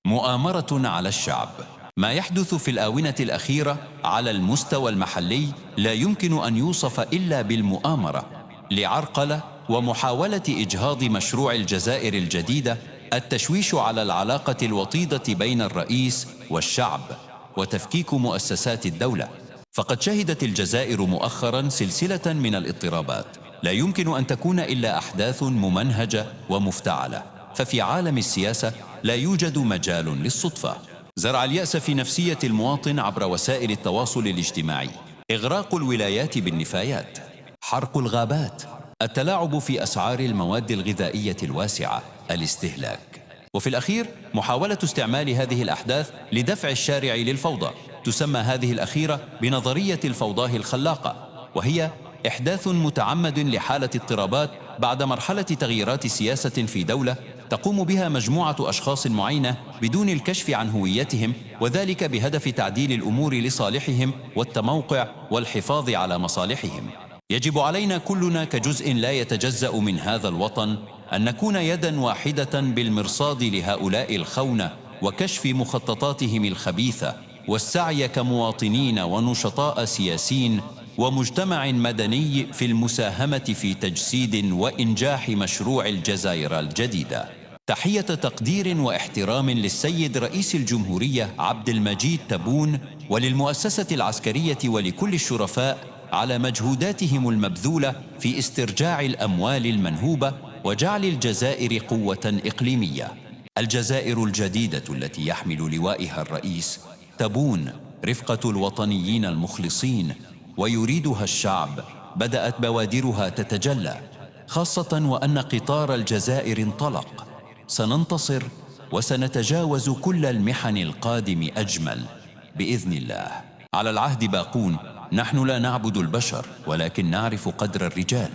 مؤامرة على الشعب. ما يحدث في الآونة الأخيرة على المستوى المحلي لا يمكن أن يوصف إلا بالمؤامرة لعرقلة ومحاولة إجهاض مشروع الجزائر الجديدة، التشويش على العلاقة الوطيدة بين الرئيس والشعب وتفكيك مؤسسات الدولة. فقد شهدت الجزائر مؤخرا سلسلة من الاضطرابات لا يمكن أن تكون إلا أحداث ممنهجة ومفتعلة، ففي عالم السياسة لا يوجد مجال للصدفة. زرع اليأس في نفسية المواطن عبر وسائل التواصل الاجتماعي، إغراق الولايات بالنفايات، حرق الغابات، التلاعب في أسعار المواد الغذائية الواسعة، الاستهلاك، وفي الأخير محاولة استعمال هذه الأحداث لدفع الشارع للفوضى. تسمى هذه الأخيرة بنظرية الفوضى الخلاقة، وهي إحداث متعمد لحالة اضطرابات بعد مرحلة تغييرات سياسة في دولة تقوم بها مجموعة أشخاص معينة بدون الكشف عن هويتهم، وذلك بهدف تعديل الأمور لصالحهم والتموقع والحفاظ على مصالحهم. يجب علينا كلنا كجزء لا يتجزأ من هذا الوطن أن نكون يدا واحدة بالمرصاد لهؤلاء الخونة وكشف مخططاتهم الخبيثة، والسعي كمواطنين ونشطاء سياسيين ومجتمع مدني في المساهمة في تجسيد وإنجاح مشروع الجزائر الجديدة. تحية تقدير واحترام للسيد رئيس الجمهورية عبد المجيد تبون وللمؤسسة العسكرية ولكل الشرفاء على مجهوداتهم المبذولة في استرجاع الأموال المنهوبة وجعل الجزائر قوة إقليمية. الجزائر الجديدة التي يحمل لوائها الرئيس تبون رفقة الوطنيين المخلصين ويريدها الشعب بدأت بوادرها تتجلى، خاصة وأن قطار الجزائر انطلق. سننتصر وسنتجاوز كل المحن القادم أجمل بإذن الله. على العهد باقون، نحن لا نعبد البشر ولكن نعرف قدر الرجال.